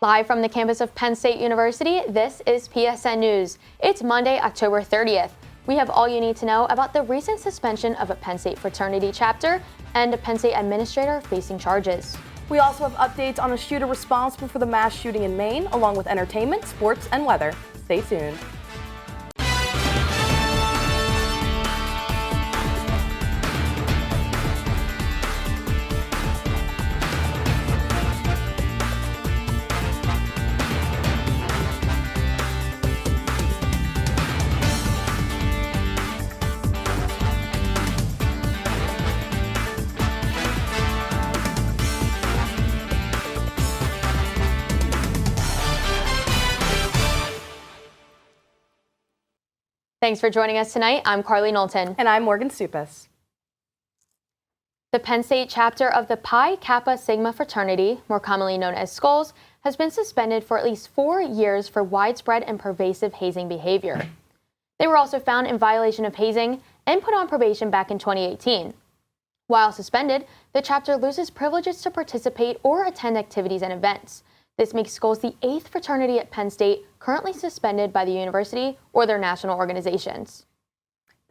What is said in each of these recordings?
Live from the campus of Penn State University, this is PSN News. It's Monday, October 30th. We have all you need to know about the recent suspension of a Penn State fraternity chapter and a Penn State administrator facing charges. We also have updates on a shooter responsible for the mass shooting in Maine, along with entertainment, sports, and weather. Stay tuned. Thanks for joining us tonight. I'm Carly Knowlton. And I'm Morgan Suppes. The Penn State chapter of the Pi Kappa Sigma fraternity, more commonly known as Skulls, has been suspended for at least 4 years for widespread and pervasive hazing behavior. They were also found in violation of hazing and put on probation back in 2018. While suspended, the chapter loses privileges to participate or attend activities and events. This makes Skulls the 8th fraternity at Penn State currently suspended by the university or their national organizations.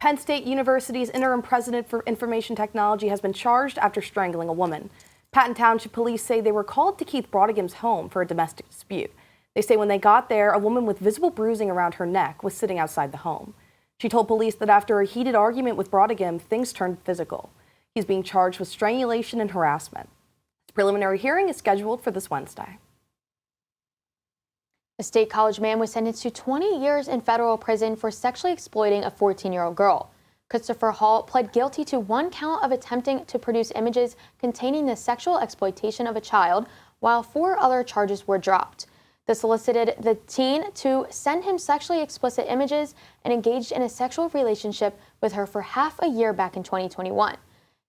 Penn State University's interim president for information technology has been charged after strangling a woman. Patton Township police say they were called to Keith Brodigham's home for a domestic dispute. They say when they got there, a woman with visible bruising around her neck was sitting outside the home. She told police that after a heated argument with Brodigham, things turned physical. He's being charged with strangulation and harassment. The preliminary hearing is scheduled for this Wednesday. A State College man was sentenced to 20 years in federal prison for sexually exploiting a 14-year-old girl. Christopher Hall pled guilty to 1 count of attempting to produce images containing the sexual exploitation of a child, while 4 other charges were dropped. This solicited the teen to send him sexually explicit images and engaged in a sexual relationship with her for half a year back in 2021.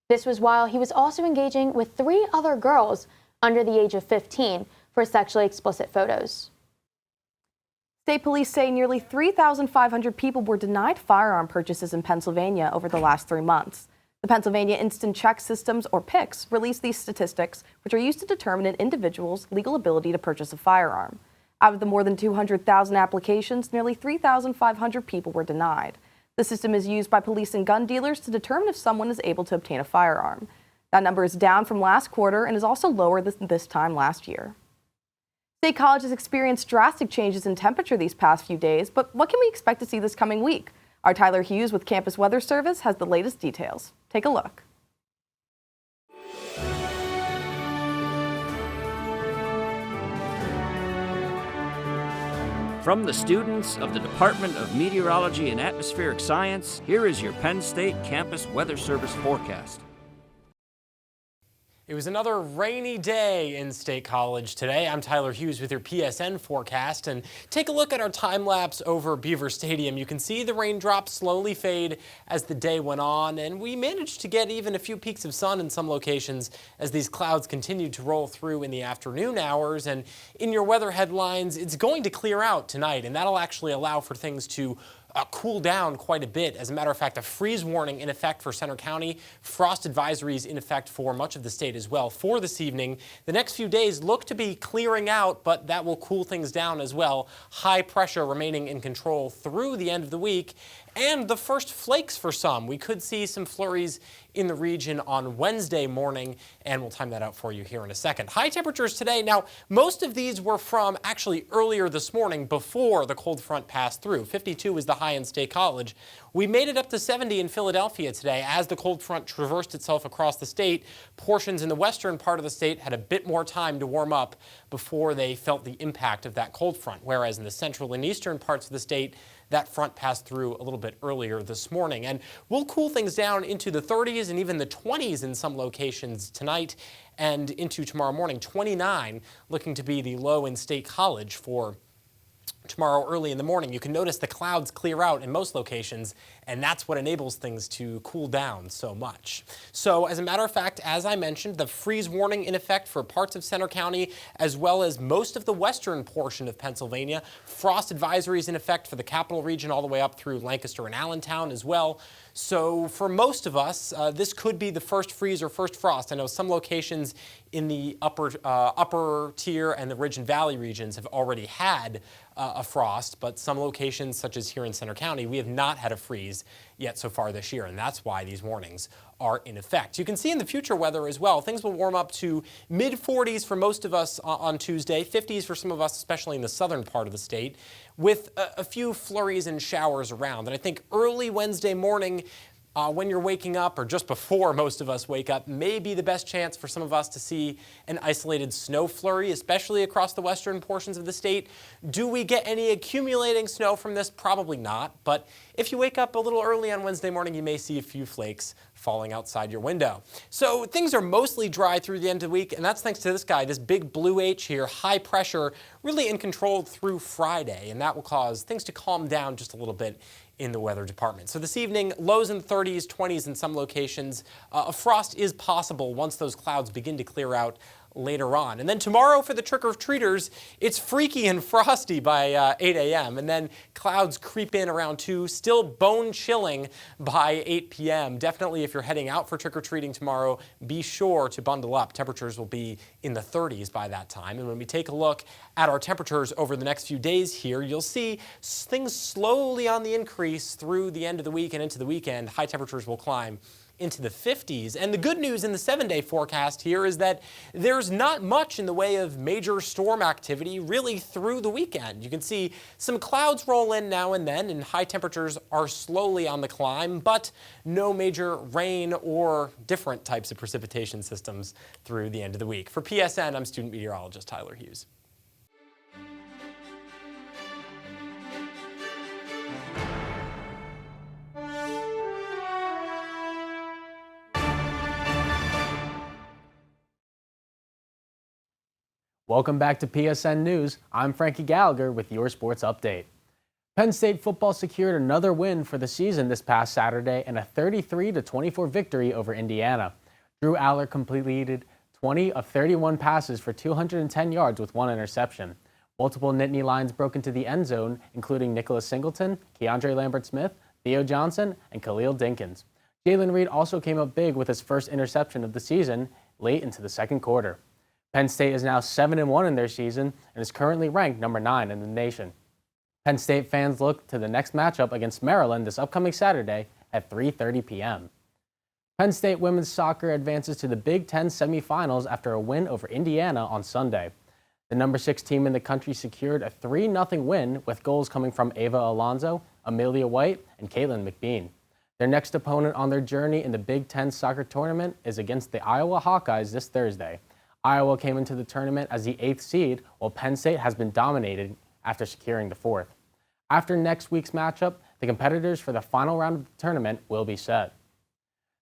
This was while he was also engaging with 3 other girls under the age of 15 for sexually explicit photos. State police say nearly 3,500 people were denied firearm purchases in Pennsylvania over the last 3 months. The Pennsylvania Instant Check Systems, or PICS, released these statistics, which are used to determine an individual's legal ability to purchase a firearm. Out of the more than 200,000 applications, nearly 3,500 people were denied. The system is used by police and gun dealers to determine if someone is able to obtain a firearm. That number is down from last quarter and is also lower than this time last year. State College has experienced drastic changes in temperature these past few days, but what can we expect to see this coming week? Our Tyler Hughes with Campus Weather Service has the latest details. Take a look. From the students of the Department of Meteorology and Atmospheric Science, here is your Penn State Campus Weather Service forecast. It was another rainy day in State College today. I'm Tyler Hughes with your PSN forecast, and take a look at our time lapse over Beaver Stadium. You can see the raindrops slowly fade as the day went on, and we managed to get even a few peaks of sun in some locations as these clouds continued to roll through in the afternoon hours. And in your weather headlines, it's going to clear out tonight, and that'll actually allow for things to cool down quite a bit. As a matter of fact, a freeze warning in effect for Center County, frost advisories in effect for much of the state as well for this evening. The next few days look to be clearing out, but that will cool things down as well. High pressure remaining in control through the end of the week. And the first flakes for some. We could see some flurries in the region on Wednesday morning, and we'll time that out for you here in a second. High temperatures today. Now, most of these were from actually earlier this morning before the cold front passed through. 52 is the high in State College. We made it up to 70 in Philadelphia today as the cold front traversed itself across the state. Portions in the western part of the state had a bit more time to warm up before they felt the impact of that cold front, whereas in the central and eastern parts of the state, that front passed through a little bit earlier this morning. And we'll cool things down into the 30s and even the 20s in some locations tonight and into tomorrow morning. 29 looking to be the low in State College for tomorrow early in the morning, you can notice the clouds clear out in most locations, and that's what enables things to cool down so much. So as a matter of fact, as I mentioned, the freeze warning in effect for parts of Centre County as well as most of the western portion of Pennsylvania. Frost advisories in effect for the capital region all the way up through Lancaster and Allentown as well. So for most of us, this could be the first freeze or first frost. I know some locations in the upper tier and the Ridge and Valley regions have already had a frost, but some locations, such as here in Centre County, we have not had a freeze yet so far this year, and that's why these warnings are in effect. You can see in the future weather as well, things will warm up to mid-40s for most of us on Tuesday, 50s for some of us, especially in the southern part of the state, with a few flurries and showers around. And I think early Wednesday morning, when you're waking up, or just before most of us wake up, may be the best chance for some of us to see an isolated snow flurry, especially across the western portions of the state. Do we get any accumulating snow from this? Probably not, but if you wake up a little early on Wednesday morning, you may see a few flakes falling outside your window. So things are mostly dry through the end of the week, and that's thanks to this guy, this big blue H here, high pressure, really in control through Friday, and that will cause things to calm down just a little bit in the weather department. So this evening, lows in the 30s, 20s in some locations. A frost is possible once those clouds begin to clear out later on. And then tomorrow for the trick-or-treaters, it's freaky and frosty by 8 a.m. And then clouds creep in around 2, still bone-chilling by 8 p.m. Definitely if you're heading out for trick-or-treating tomorrow, be sure to bundle up. Temperatures will be in the 30s by that time. And when we take a look at our temperatures over the next few days here, you'll see things slowly on the increase through the end of the week and into the weekend. High temperatures will climb into the 50s. And the good news in the 7-day forecast here is that there's not much in the way of major storm activity really through the weekend. You can see some clouds roll in now and then, and high temperatures are slowly on the climb, but no major rain or different types of precipitation systems through the end of the week. For PSN, I'm student meteorologist Tyler Hughes. Welcome back to PSN News. I'm Frankie Gallagher with your sports update. Penn State football secured another win for the season this past Saturday in a 33-24 victory over Indiana. Drew Aller completed 20 of 31 passes for 210 yards with 1 interception. Multiple Nittany Lions broke into the end zone, including Nicholas Singleton, Keandre Lambert-Smith, Theo Johnson, and Khalil Dinkins. Jalen Reed also came up big with his first interception of the season late into the second quarter. Penn State is now 7-1 in their season and is currently ranked number 9 in the nation. Penn State fans look to the next matchup against Maryland this upcoming Saturday at 3:30 p.m. Penn State women's soccer advances to the Big Ten semifinals after a win over Indiana on Sunday. The number 6 team in the country secured a 3-0 win with goals coming from Ava Alonso, Amelia White, and Caitlin McBean. Their next opponent on their journey in the Big Ten soccer tournament is against the Iowa Hawkeyes this Thursday. Iowa came into the tournament as the 8th seed, while Penn State has been dominated after securing the 4th. After next week's matchup, the competitors for the final round of the tournament will be set.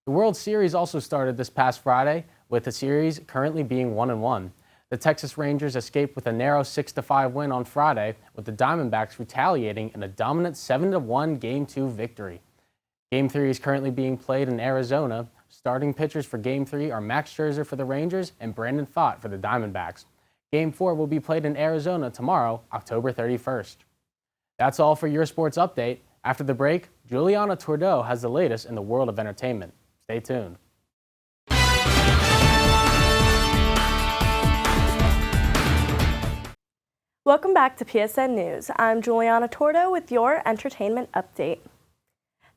The World Series also started this past Friday, with the series currently being 1-1. The Texas Rangers escaped with a narrow 6-5 win on Friday, with the Diamondbacks retaliating in a dominant 7-1 Game 2 victory. Game 3 is currently being played in Arizona. Starting pitchers for Game 3 are Max Scherzer for the Rangers and Brandon Pfaadt for the Diamondbacks. Game 4 will be played in Arizona tomorrow, October 31st. That's all for your sports update. After the break, Juliana Tordeau has the latest in the world of entertainment. Stay tuned. Welcome back to PSN News. I'm Juliana Tordeau with your entertainment update.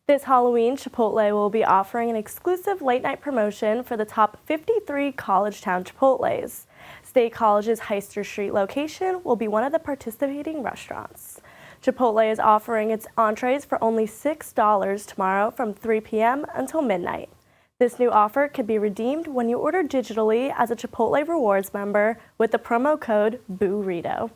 This Halloween, Chipotle will be offering an exclusive late-night promotion for the top 53 College-town Chipotles. State College's Heister Street location will be one of the participating restaurants. Chipotle is offering its entrees for only $6 tomorrow from 3 p.m. until midnight. This new offer can be redeemed when you order digitally as a Chipotle Rewards member with the promo code BOORITO.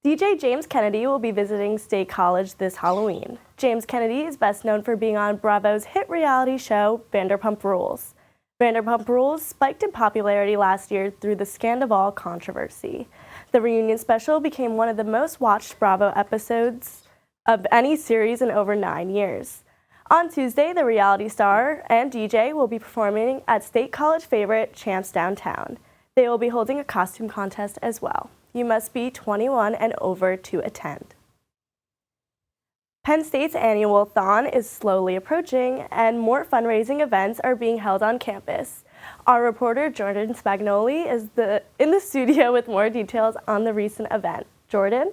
DJ James Kennedy will be visiting State College this Halloween. James Kennedy is best known for being on Bravo's hit reality show Vanderpump Rules. Vanderpump Rules spiked in popularity last year through the Scandival controversy. The reunion special became one of the most watched Bravo episodes of any series in over 9 years. On Tuesday, the reality star and DJ will be performing at State College favorite Champs Downtown. They will be holding a costume contest as well. You must be 21 and over to attend. Penn State's annual Thon is slowly approaching, and more fundraising events are being held on campus. Our reporter Jordan Spagnoli is in the studio with more details on the recent event. Jordan?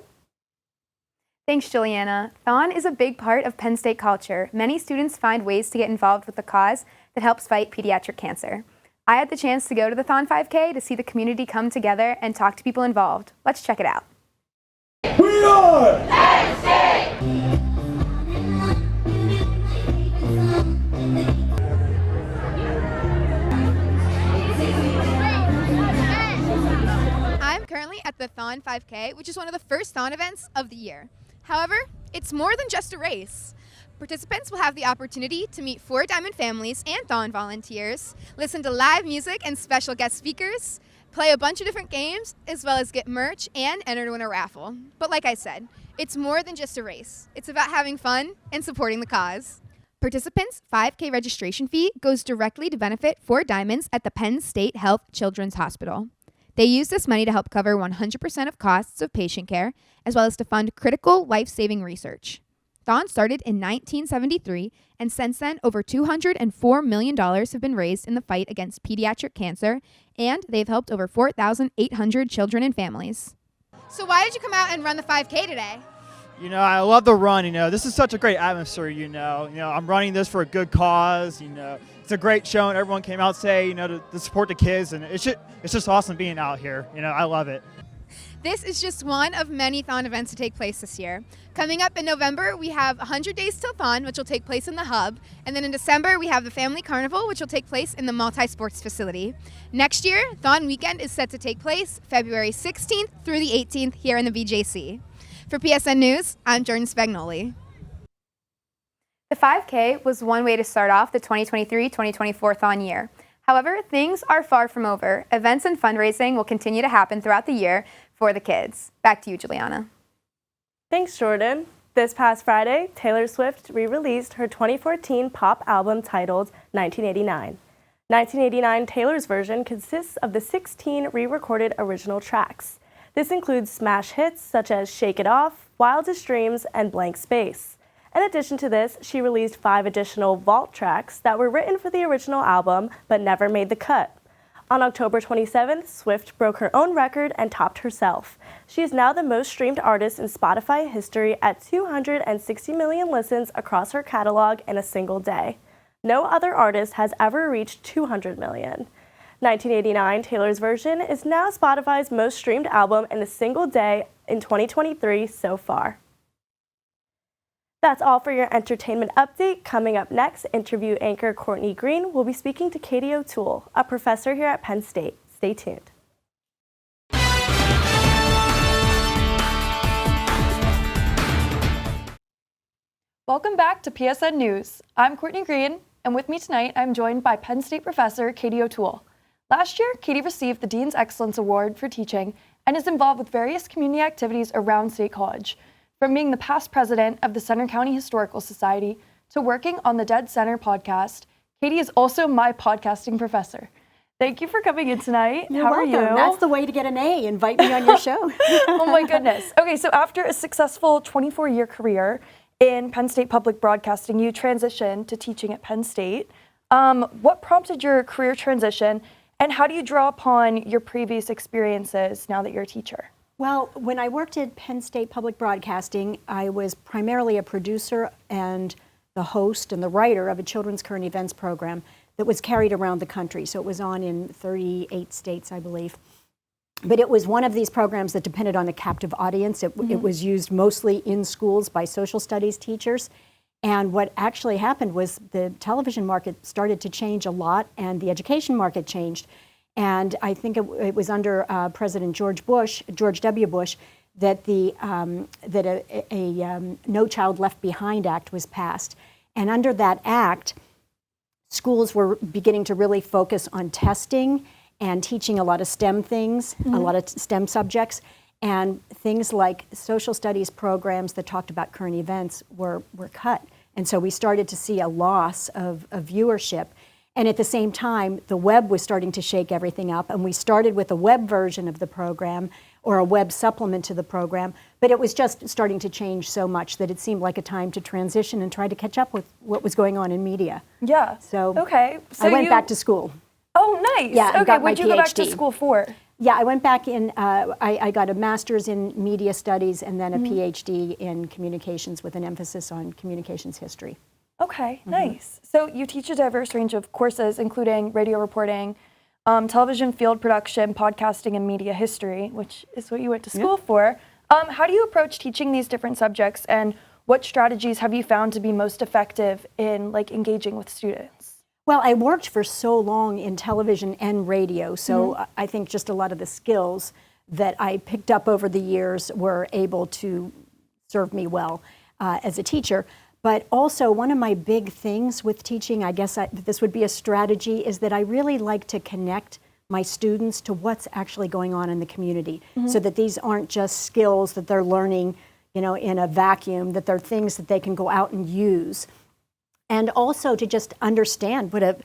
Thanks, Juliana. Thon is a big part of Penn State culture. Many students find ways to get involved with the cause that helps fight pediatric cancer. I had the chance to go to the Thon 5K to see the community come together and talk to people involved. Let's check it out. We are Penn State! I'm currently at the Thon 5K, which is one of the first Thon events of the year. However, it's more than just a race. Participants will have the opportunity to meet 4 Diamond families and Thon volunteers, listen to live music and special guest speakers, play a bunch of different games, as well as get merch and enter to win a raffle. But like I said, it's more than just a race. It's about having fun and supporting the cause. Participants' 5K registration fee goes directly to benefit 4 Diamonds at the Penn State Health Children's Hospital. They use this money to help cover 100% of costs of patient care, as well as to fund critical life-saving research. Thon started in 1973, and since then, over $204 million have been raised in the fight against pediatric cancer, and they've helped over 4,800 children and families. So why did you come out and run the 5K today? You know, I love the run. This is such a great atmosphere. I'm running this for a good cause. It's a great show, and everyone came out to support the kids, and it's just awesome being out here. I love it. This is just one of many Thon events to take place this year. Coming up in November, we have 100 Days Till Thon, which will take place in the Hub. And then in December, we have the Family Carnival, which will take place in the Multi-Sports Facility. Next year, Thon Weekend is set to take place February 16th through the 18th here in the BJC. For PSN News, I'm Jordan Spagnoli. The 5K was one way to start off the 2023-2024 Thon year. However, things are far from over. Events and fundraising will continue to happen throughout the year for the kids. Back to you, Juliana. Thanks, Jordan. This past Friday, Taylor Swift re-released her 2014 pop album titled 1989. 1989 Taylor's version consists of the 16 re-recorded original tracks. This includes smash hits such as Shake It Off, Wildest Dreams, and Blank Space. In addition to this, she released 5 additional vault tracks that were written for the original album but never made the cut. On October 27th, Swift broke her own record and topped herself. She is now the most streamed artist in Spotify history at 260 million listens across her catalog in a single day. No other artist has ever reached 200 million. 1989, Taylor's version, is now Spotify's most streamed album in a single day in 2023 so far. That's all for your entertainment update. Coming up next, interview anchor Courtney Green will be speaking to Katie O'Toole, a professor here at Penn State. Stay tuned. Welcome back to PSN News. I'm Courtney Green, and with me tonight, I'm joined by Penn State professor Katie O'Toole. Last year, Katie received the Dean's Excellence Award for teaching and is involved with various community activities around State College. From being the past president of the Center County Historical Society to working on the Dead Center podcast, Katie is also my podcasting professor. Thank you for coming in tonight. You're How welcome. are you? That's the way to get an A. Invite me on your show. Oh my goodness. Okay, so after a successful 24-year career in Penn State Public Broadcasting, you transitioned to teaching at Penn State. What prompted your career transition, and how do you draw upon your previous experiences now that you're a teacher? Well, when I worked at Penn State Public Broadcasting, I was primarily a producer and the host and the writer of a children's current events program that was carried around the country. So it was on in 38 states, I believe. But it was one of these programs that depended on a captive audience. It was used mostly in schools by social studies teachers. And what actually happened was the television market started to change a lot, and the education market changed. And I think it was under President George W. Bush, that a No Child Left Behind Act was passed. And under that act, schools were beginning to really focus on testing and teaching a lot of STEM things, a lot of STEM subjects. And things like social studies programs that talked about current events were cut. And so we started to see a loss of viewership. And at the same time, the web was starting to shake everything up. And we started with a web version of the program or a web supplement to the program. But it was just starting to change so much that it seemed like a time to transition and try to catch up with what was going on in media. Yeah. So, okay. So I went back to school. Oh, nice. Yeah, and okay. got my What'd you go back to PhD. school for? Yeah, I went back in, I got a master's in media studies and then a PhD in communications with an emphasis on communications history. Okay, nice. So you teach a diverse range of courses, including radio reporting, television field production, podcasting, and media history, which is what you went to school for. How do you approach teaching these different subjects, and what strategies have you found to be most effective in engaging with students? Well, I worked for so long in television and radio, so I think just a lot of the skills that I picked up over the years were able to serve me well as a teacher. But also, one of my big things with teaching, I guess this would be a strategy, is that I really like to connect my students to what's actually going on in the community, so that these aren't just skills that they're learning, in a vacuum, that they're things that they can go out and use. And also to just understand what a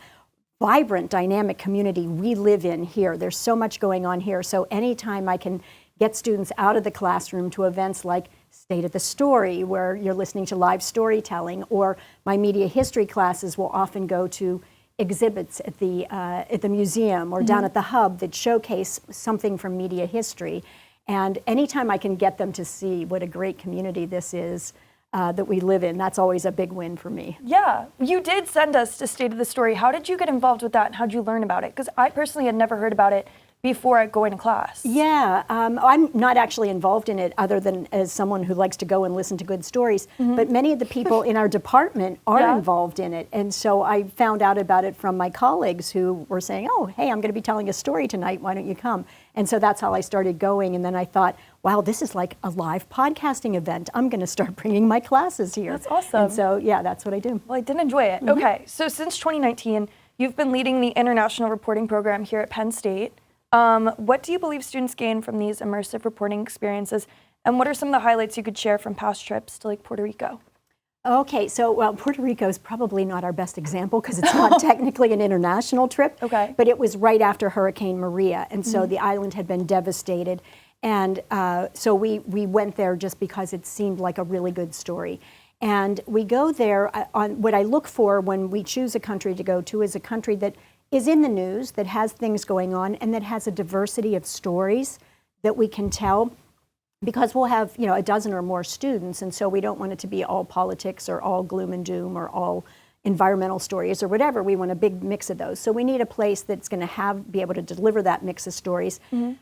vibrant, dynamic community we live in here. There's so much going on here. So anytime I can get students out of the classroom to events like State of the Story, where you're listening to live storytelling, or my media history classes will often go to exhibits at the museum or down at the hub that showcase something from media history. And anytime I can get them to see what a great community this is, that we live in, that's always a big win for me. Yeah, you did send us to State of the Story. How did you get involved with that, and how did you learn about it? Because I personally had never heard about it before going to class. Yeah, I'm not actually involved in it other than as someone who likes to go and listen to good stories, but many of the people in our department are involved in it. And so I found out about it from my colleagues who were saying, oh, hey, I'm going to be telling a story tonight, why don't you come? And so that's how I started going. And then I thought, wow, this is like a live podcasting event. I'm going to start bringing my classes here. That's awesome. And so, yeah, that's what I do. Well, I did enjoy it. Okay, so since 2019, you've been leading the International Reporting Program here at Penn State. What do you believe students gain from these immersive reporting experiences, and what are some of the highlights you could share from past trips to Puerto Rico? Okay, so well, Puerto Rico is probably not our best example because it's not technically an international trip, but it was right after Hurricane Maria, and so the island had been devastated, and so we went there just because it seemed like a really good story. And we go there, on what I look for when we choose a country to go to is a country that is in the news, that has things going on, and that has a diversity of stories that we can tell, because we'll have, a dozen or more students, and so we don't want it to be all politics or all gloom and doom or all environmental stories or whatever. We want a big mix of those. So we need a place that's going to be able to deliver that mix of stories,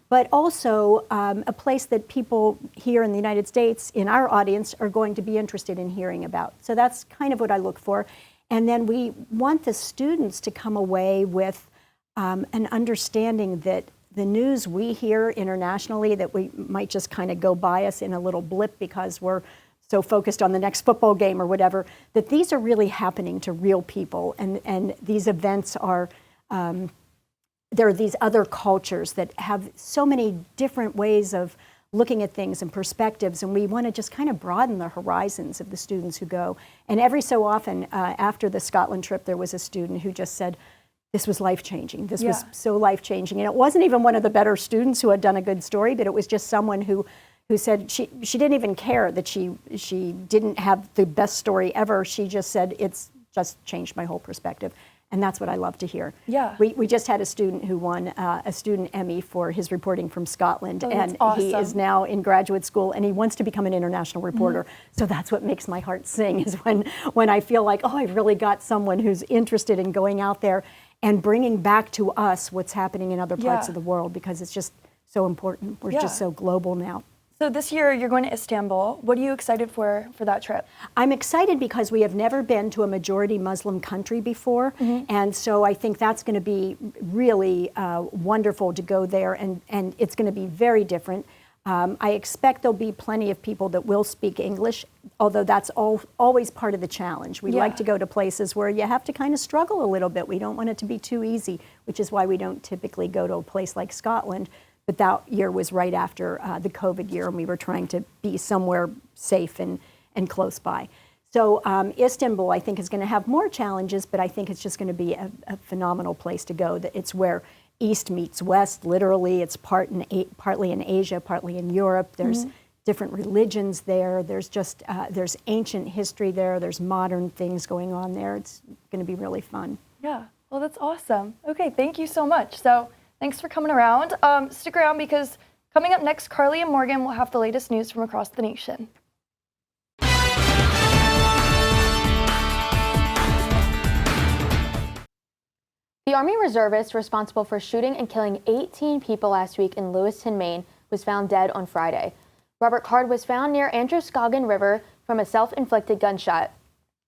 but also a place that people here in the United States, in our audience, are going to be interested in hearing about. So that's kind of what I look for. And then we want the students to come away with an understanding that the news we hear internationally, that we might just kind of go by us in a little blip because we're so focused on the next football game or whatever, that these are really happening to real people. And these events are, there are these other cultures that have so many different ways of looking at things and perspectives, and we want to just kind of broaden the horizons of the students who go. And every so often, after the Scotland trip, there was a student who just said, this was life-changing. This was so life-changing. And it wasn't even one of the better students who had done a good story, but it was just someone who said she didn't even care that she didn't have the best story ever. She just said, it's just changed my whole perspective. And that's what I love to hear. Yeah. We just had a student who won a student Emmy for his reporting from Scotland, and awesome. He is now in graduate school, and he wants to become an international reporter. So that's what makes my heart sing, is when I feel like, oh, I've really got someone who's interested in going out there and bringing back to us what's happening in other parts of the world, because it's just so important. We're just so global now. So this year you're going to Istanbul. What are you excited for that trip? I'm excited because we have never been to a majority Muslim country before, and so I think that's going to be really wonderful to go there, and it's going to be very different. I expect there'll be plenty of people that will speak English, although that's always part of the challenge. We like to go to places where you have to kind of struggle a little bit. We don't want it to be too easy, which is why we don't typically go to a place like Scotland, but that year was right after the COVID year, and we were trying to be somewhere safe and close by. So Istanbul, I think, is going to have more challenges, but I think it's just going to be a phenomenal place to go. It's where East meets West, literally. It's partly in Asia, partly in Europe. There's different religions there. There's just there's ancient history there. There's modern things going on there. It's going to be really fun. Yeah, well, that's awesome. Okay, thank you so much. So thanks for coming around. Stick around because coming up next, Carly and Morgan will have the latest news from across the nation. The Army reservist responsible for shooting and killing 18 people last week in Lewiston, Maine, was found dead on Friday. Robert Card was found near Androscoggin River from a self-inflicted gunshot,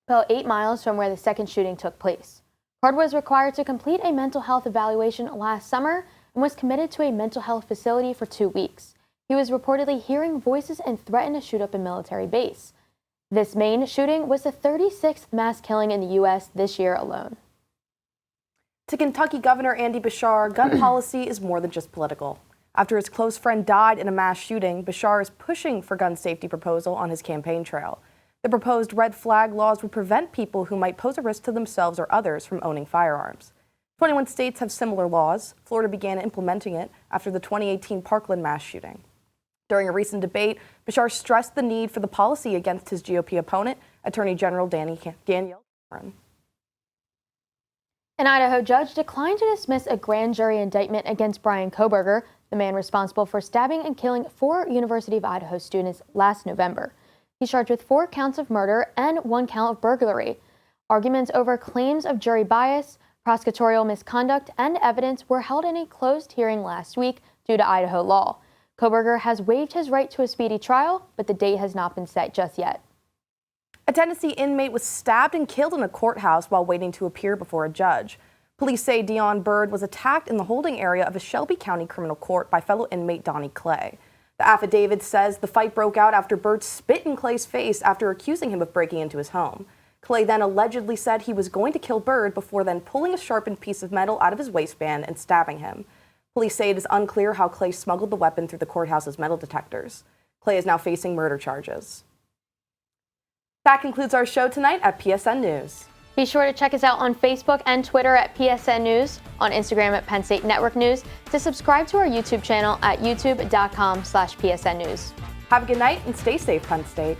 about 8 miles from where the second shooting took place. Card was required to complete a mental health evaluation last summer and was committed to a mental health facility for 2 weeks. He was reportedly hearing voices and threatened to shoot up a military base. This Maine shooting was the 36th mass killing in the U.S. this year alone. To Kentucky Governor Andy Bashar, gun policy is more than just political. After his close friend died in a mass shooting, Bashar is pushing for gun safety proposal on his campaign trail. The proposed red flag laws would prevent people who might pose a risk to themselves or others from owning firearms. 21 states have similar laws. Florida began implementing it after the 2018 Parkland mass shooting. During a recent debate, Bashar stressed the need for the policy against his GOP opponent, Attorney General Danielle Cameron. An Idaho judge declined to dismiss a grand jury indictment against Brian Kohberger, the man responsible for stabbing and killing 4 University of Idaho students last November. He's charged with 4 counts of murder and 1 count of burglary. Arguments over claims of jury bias, prosecutorial misconduct, and evidence were held in a closed hearing last week due to Idaho law. Kohberger has waived his right to a speedy trial, but the date has not been set just yet. A Tennessee inmate was stabbed and killed in a courthouse while waiting to appear before a judge. Police say Dion Bird was attacked in the holding area of a Shelby County criminal court by fellow inmate Donnie Clay. The affidavit says the fight broke out after Bird spit in Clay's face after accusing him of breaking into his home. Clay then allegedly said he was going to kill Bird before then pulling a sharpened piece of metal out of his waistband and stabbing him. Police say it is unclear how Clay smuggled the weapon through the courthouse's metal detectors. Clay is now facing murder charges. That concludes our show tonight at PSN News. Be sure to check us out on Facebook and Twitter at PSN News, on Instagram at Penn State Network News, to subscribe to our YouTube channel at youtube.com/PSN News. Have a good night and stay safe, Penn State.